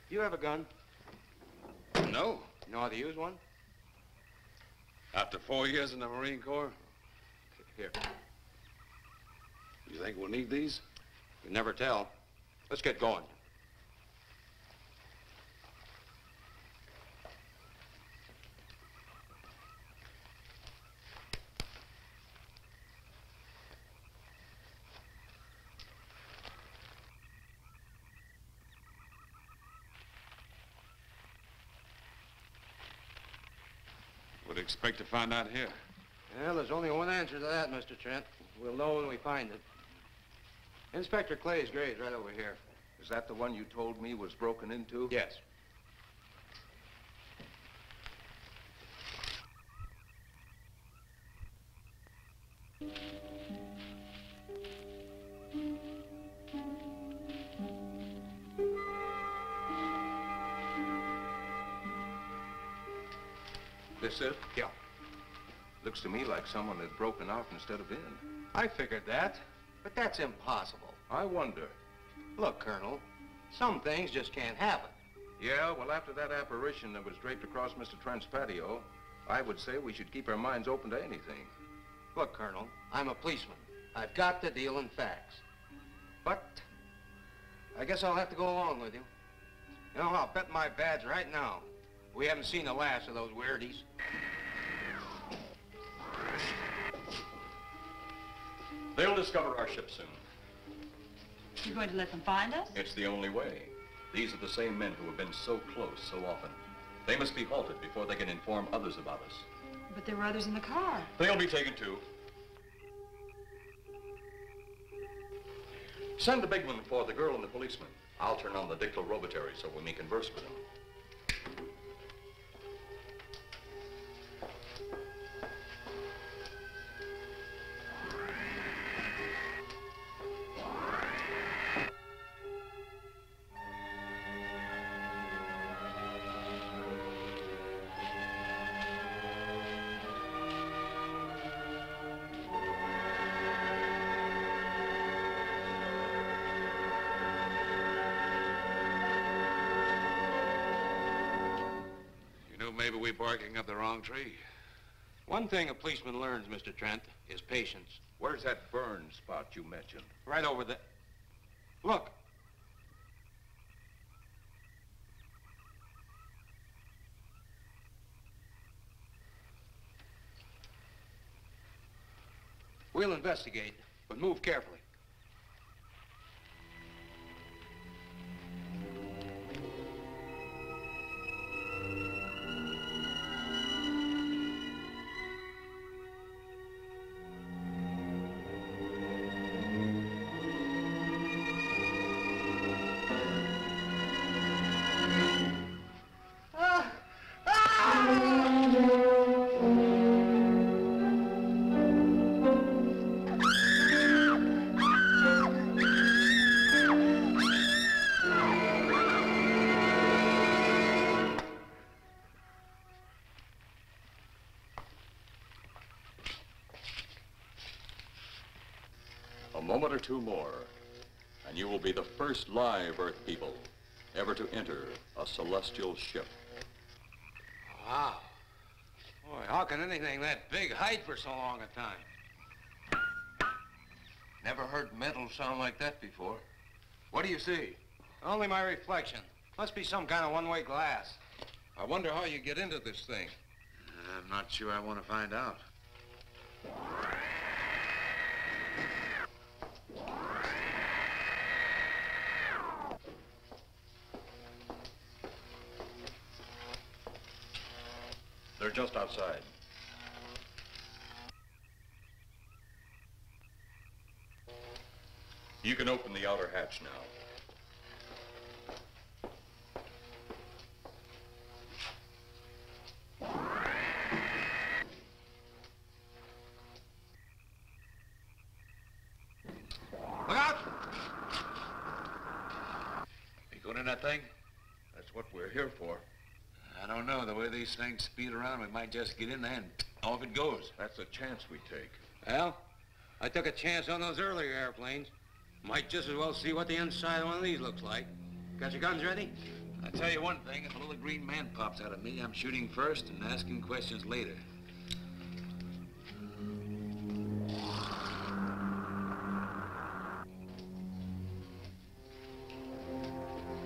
You have a gun? No. You know how to use one? After 4 years in the Marine Corps? Here. You think we'll need these? You never tell. Let's get going. What do you expect to find out here? Well, there's only one answer to that, Mr. Trent. We'll know when we find it. Inspector Clay's grave's right over here. Is that the one you told me was broken into? Yes. This it? Yeah. Looks to me like someone had broken out instead of in. I figured that, but that's impossible. I wonder. Look, Colonel, some things just can't happen. Yeah, well, after that apparition that was draped across Mr. Trent's patio, I would say we should keep our minds open to anything. Look, Colonel, I'm a policeman. I've got to deal in facts. But I guess I'll have to go along with you. You know, I'll bet my badge right now we haven't seen the last of those weirdies. They'll discover our ship soon. You're going to let them find us? It's the only way. These are the same men who have been so close so often. They must be halted before they can inform others about us. But there were others in the car. They'll be taken too. Send the big one for the girl and the policeman. I'll turn on the dictal robotary so we may converse with them. Maybe we're barking up the wrong tree. One thing a policeman learns, Mr. Trent, is patience. Where's that burn spot you mentioned? Right over there. Look. We'll investigate, but move carefully. moment or two more, and you will be the first live Earth people ever to enter a celestial ship. Wow. Boy, how can anything that big hide for so long a time? Never heard metal sound like that before. What do you see? Only my reflection. Must be some kind of one-way glass. I wonder how you get into this thing. I'm not sure I want to find out. They're just outside. You can open the outer hatch now. Look out! You going in that thing? That's what we're here for. I don't know. The way these things speed around, we might just get in there and off it goes. That's a chance we take. Well, I took a chance on those earlier airplanes. Might just as well see what the inside of one of these looks like. Got your guns ready? I'll tell you one thing. If a little green man pops out of me, I'm shooting first and asking questions later.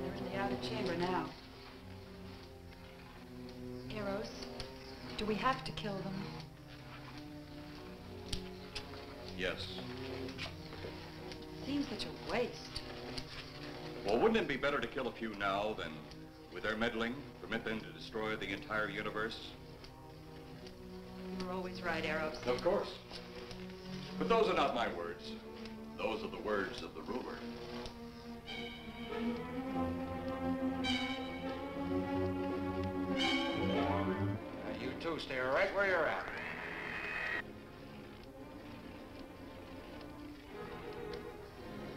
They're in the outer chamber now. Eros, do we have to kill them? Yes. Seems such a waste. Well, wouldn't it be better to kill a few now than, with their meddling, permit them to destroy the entire universe? You're always right, Eros. Of course. But those are not my words. Those are the words of the ruler. You two stay right where you're at.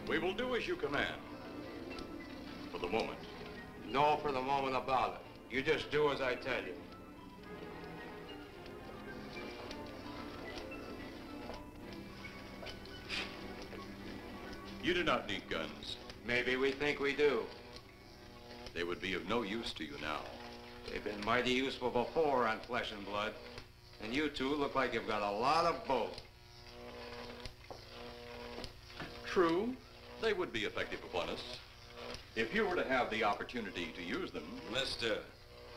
We will do as you command. For the moment. No for the moment about it. You just do as I tell you. You do not need guns. Maybe we think we do. They would be of no use to you now. They've been mighty useful before on flesh and blood. And you two look like you've got a lot of both. True. They would be effective upon us. If you were to have the opportunity to use them. Mister,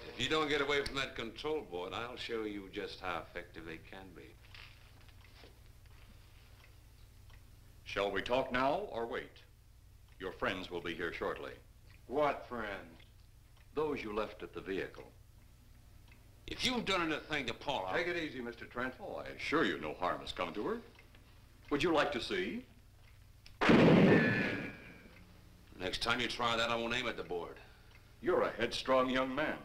if you don't get away from that control board, I'll show you just how effective they can be. Shall we talk now or wait? Your friends will be here shortly. What friends? Those you left at the vehicle. If you've done anything to Paula... Take it easy, Mr. Trent. Oh, I assure you no harm has come to her. Would you like to see? Next time you try that, I won't aim at the board. You're a headstrong young man.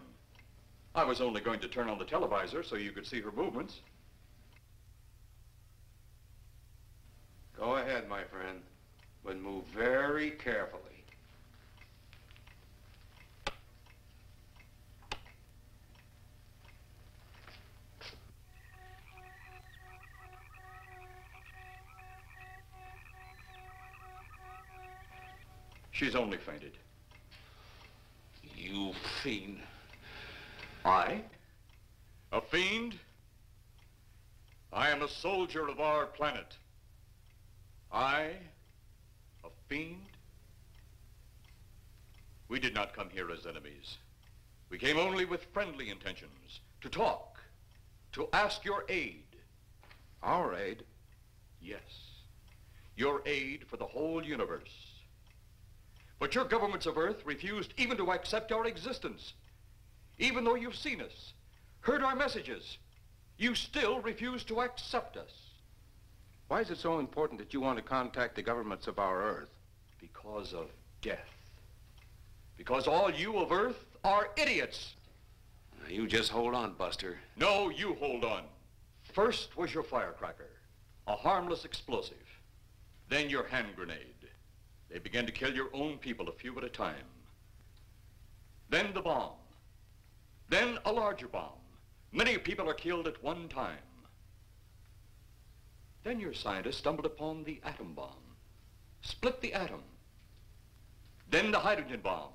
I was only going to turn on the televisor so you could see her movements. Go ahead, my friend, but move very carefully. She's only fainted. You fiend. I? A fiend? I am a soldier of our planet. I? A fiend? We did not come here as enemies. We came only with friendly intentions, to talk, to ask your aid. Our aid? Yes. Your aid for the whole universe. But your governments of Earth refused even to accept our existence. Even though you've seen us, heard our messages, you still refuse to accept us. Why is it so important that you want to contact the governments of our Earth? Because of death. Because all you of Earth are idiots. Now, you just hold on, Buster. No, you hold on. First was your firecracker, a harmless explosive. Then your hand grenade. They began to kill your own people a few at a time. Then the bomb. Then a larger bomb. Many people are killed at one time. Then your scientists stumbled upon the atom bomb. split the atom. Then the hydrogen bomb,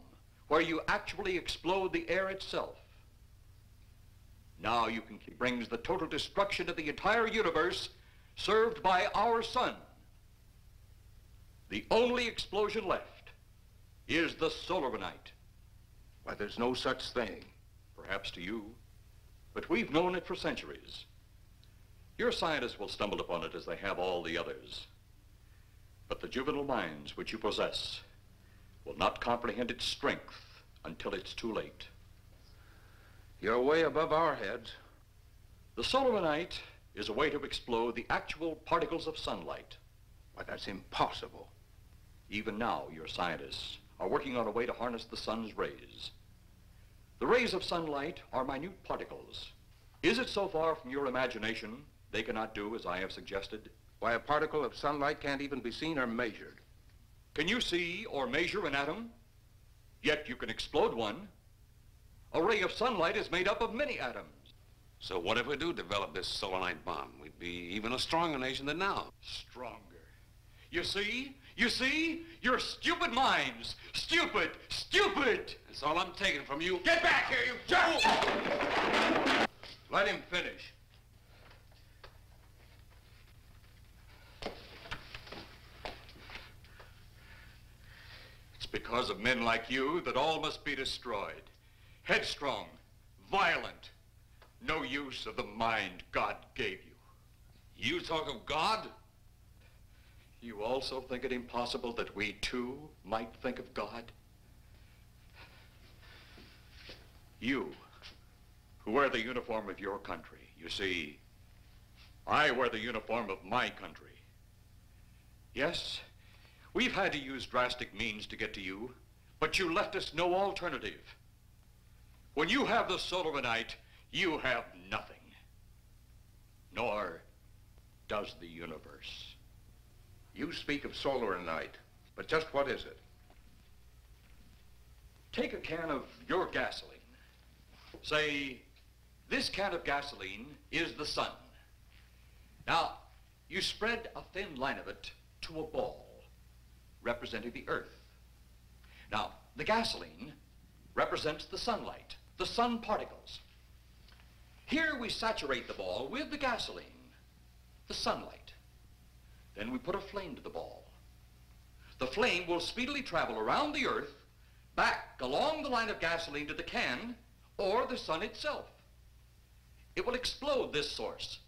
where you actually explode the air itself. Now you can brings the total destruction of the entire universe served by our sun. The only explosion left is the solar night. Why, there's no such thing. Perhaps to you, but we've known it for centuries. Your scientists will stumble upon it as they have all the others. But the juvenile minds which you possess will not comprehend its strength until it's too late. You're way above our heads. The solar night is a way to explode the actual particles of sunlight. Why, that's impossible. Even now, your scientists are working on a way to harness the sun's rays. The rays of sunlight are minute particles. Is it so far from your imagination they cannot do as I have suggested? Why, a particle of sunlight can't even be seen or measured. Can you see or measure an atom? Yet you can explode one. A ray of sunlight is made up of many atoms. So what if we do develop this solar night bomb? We'd be even a stronger nation than now. Stronger. You see? You see? Your stupid minds. Stupid! Stupid! That's all I'm taking from you. Get back here, you jerk! Let him finish. It's because of men like you that all must be destroyed. Headstrong, violent, no use of the mind God gave you. You talk of God? You also think it impossible that we too might think of God? You, who wear the uniform of your country, you see, I wear the uniform of my country. Yes, we've had to use drastic means to get to you, but you left us no alternative. When you have the solar night, you have nothing. Nor does the universe. You speak of solar night, but just what is it? Take a can of your gasoline. Say, this can of gasoline is the sun. Now, you spread a thin line of it to a ball, representing the earth. Now, the gasoline represents the sunlight, the sun particles. Here we saturate the ball with the gasoline, the sunlight. Then we put a flame to the ball. The flame will speedily travel around the earth, back along the line of gasoline to the can, or the sun itself. It will explode this source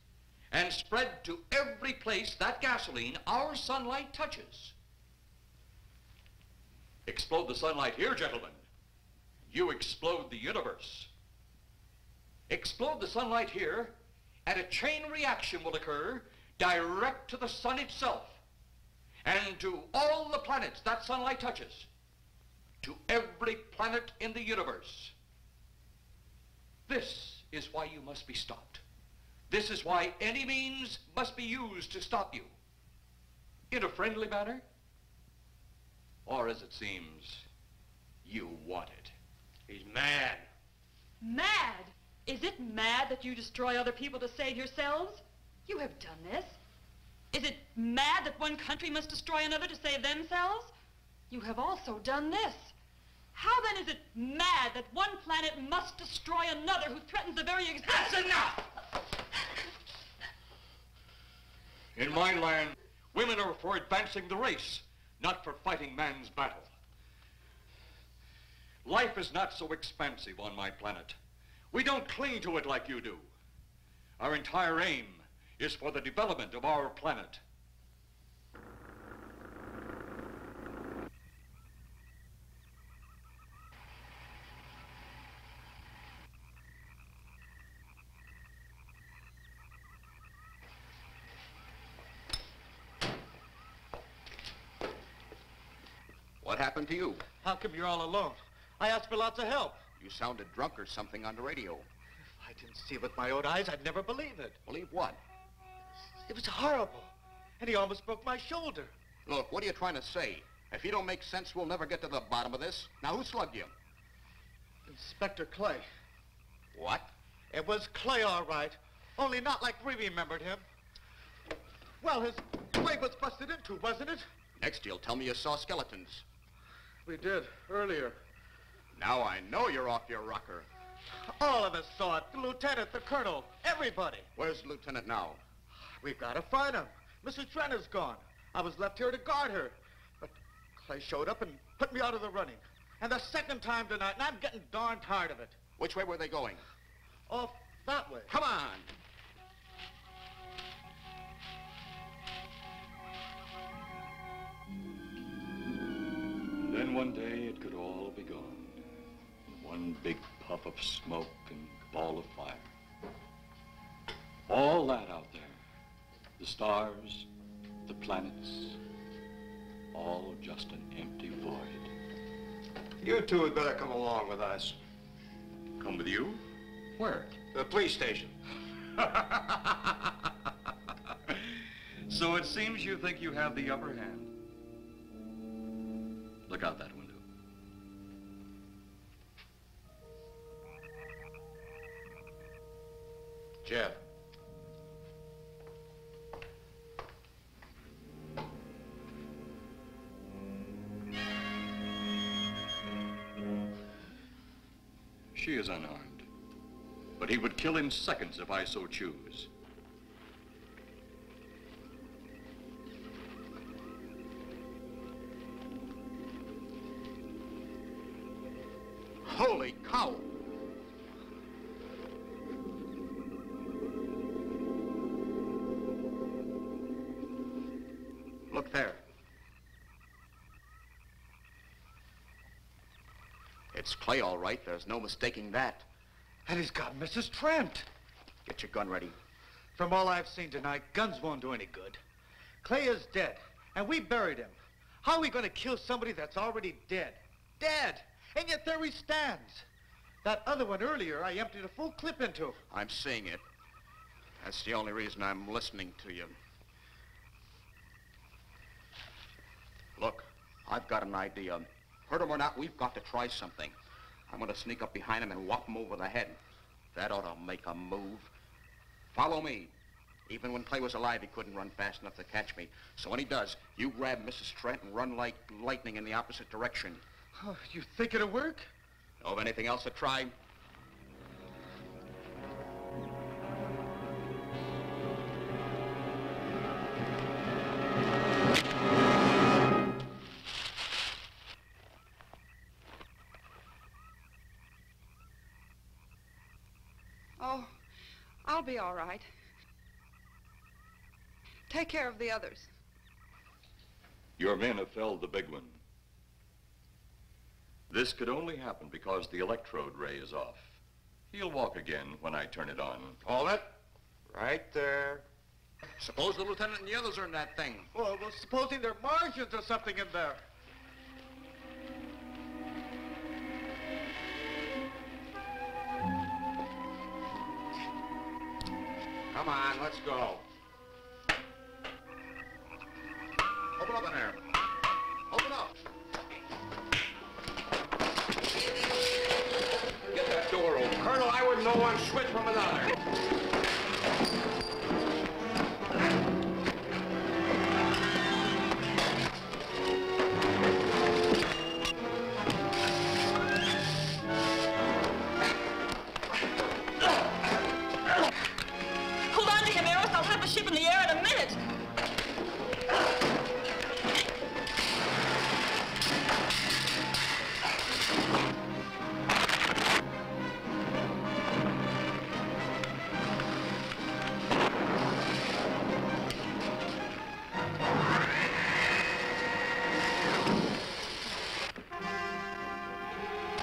and spread to every place that gasoline, our sunlight, touches. Explode the sunlight here, gentlemen. You explode the universe. Explode the sunlight here, and a chain reaction will occur direct to the sun itself and to all the planets that sunlight touches, to every planet in the universe. This is why you must be stopped. This is why any means must be used to stop you. In a friendly manner, or as it seems, you want it. He's mad. Mad? Is it mad that you destroy other people to save yourselves? You have done this. Is it mad that one country must destroy another to save themselves? You have also done this. How then is it mad that one planet must destroy another who threatens the very existence? That's enough! In my land, women are for advancing the race, not for fighting man's battle. Life is not so expansive on my planet. We don't cling to it like you do. Our entire aim is for the development of our planet. What happened to you? How come you're all alone? I asked for lots of help. You sounded drunk or something on the radio. If I didn't see it with my own eyes, I'd never believe it. Believe what? It was horrible. And he almost broke my shoulder. Look, what are you trying to say? If you don't make sense, we'll never get to the bottom of this. Now, who slugged you? Inspector Clay. What? It was Clay, all right. Only not like we remembered him. Well, his leg was busted into, wasn't it? Next, you'll tell me you saw skeletons. We did, earlier. Now I know you're off your rocker. All of us saw it. The lieutenant, the colonel, everybody. Where's the lieutenant now? We've got to find him. Mrs. Trent is gone. I was left here to guard her. But Clay showed up and put me out of the running. And the second time tonight, and I'm getting darn tired of it. Which way were they going? Off that way. Come on. And then one day it could all be gone. One big puff of smoke and ball of fire. All that out there. The stars, the planets, all just an empty void. You two had better come along with us. Come with you? Where? The police station. So it seems you think you have the upper hand. Look out that window. Jeff. She is unarmed, but he would kill in seconds if I so choose. Holy cow! Look there. It's Clay, all right. There's no mistaking that. And he's got Mrs. Trent. Get your gun ready. From all I've seen tonight, guns won't do any good. Clay is dead, and we buried him. How are we going to kill somebody that's already dead? Dead! And yet there he stands. That other one earlier, I emptied a full clip into. I'm seeing it. That's the only reason I'm listening to you. Look, I've got an idea. Hurt him or not, we've got to try something. I'm going to sneak up behind him and whop him over the head. That ought to make a move. Follow me. Even when Clay was alive, he couldn't run fast enough to catch me. So when he does, you grab Mrs. Trent and run like lightning in the opposite direction. Oh, you think it'll work? Know of anything else to try? Oh, I'll be all right. Take care of the others. Your men have felled the big one. This could only happen because the electrode ray is off. He'll walk again when I turn it on. Hold it. Right there. Suppose the lieutenant and the others are in that thing. Well, supposing there are Martians or something in there. Come on, let's go. Open up in there. Open up. Get that door open. Colonel, I wouldn't know one switch from another. Hold on to him, Eros. I'll have the ship in the air in a minute.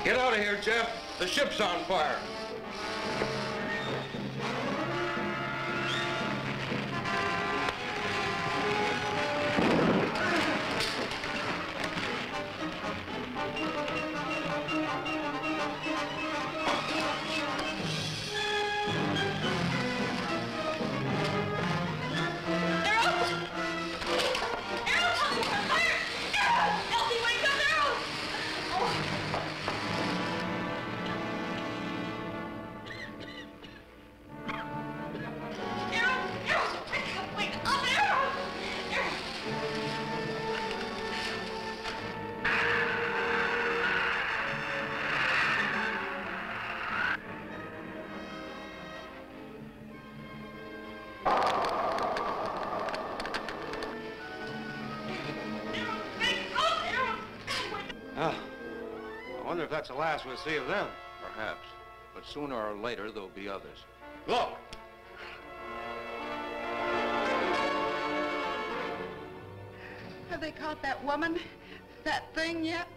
Get out of here, Jeff. The ship's on fire. that's the last we'll see of them. Perhaps. But sooner or later, there'll be others. Look! Have they caught that woman? That thing yet?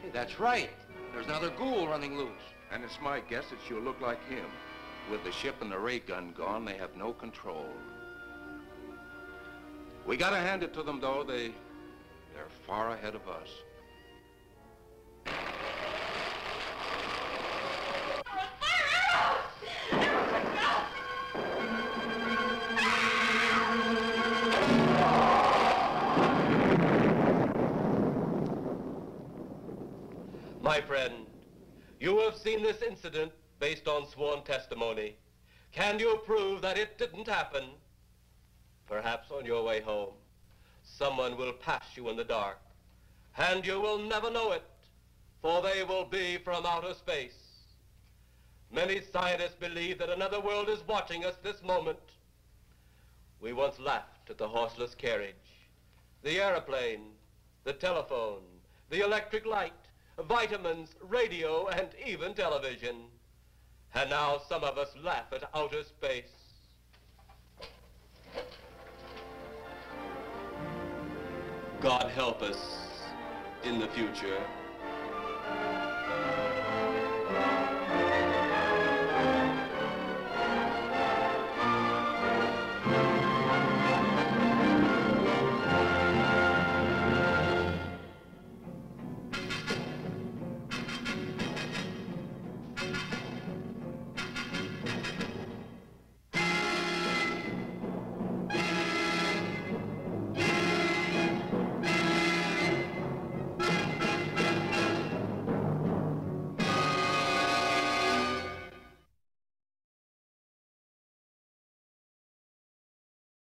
Hey, that's right. There's another ghoul running loose. And it's my guess that she'll look like him. With the ship and the ray gun gone, they have no control. We gotta hand it to them, though. They're far ahead of us. My friend, you have seen this incident based on sworn testimony. Can you prove that it didn't happen? Perhaps on your way home, someone will pass you in the dark, and you will never know it, for they will be from outer space. Many scientists believe that another world is watching us this moment. We once laughed at the horseless carriage, the airplane, the telephone, the electric light, vitamins, radio, and even television. And now some of us laugh at outer space. God help us in the future.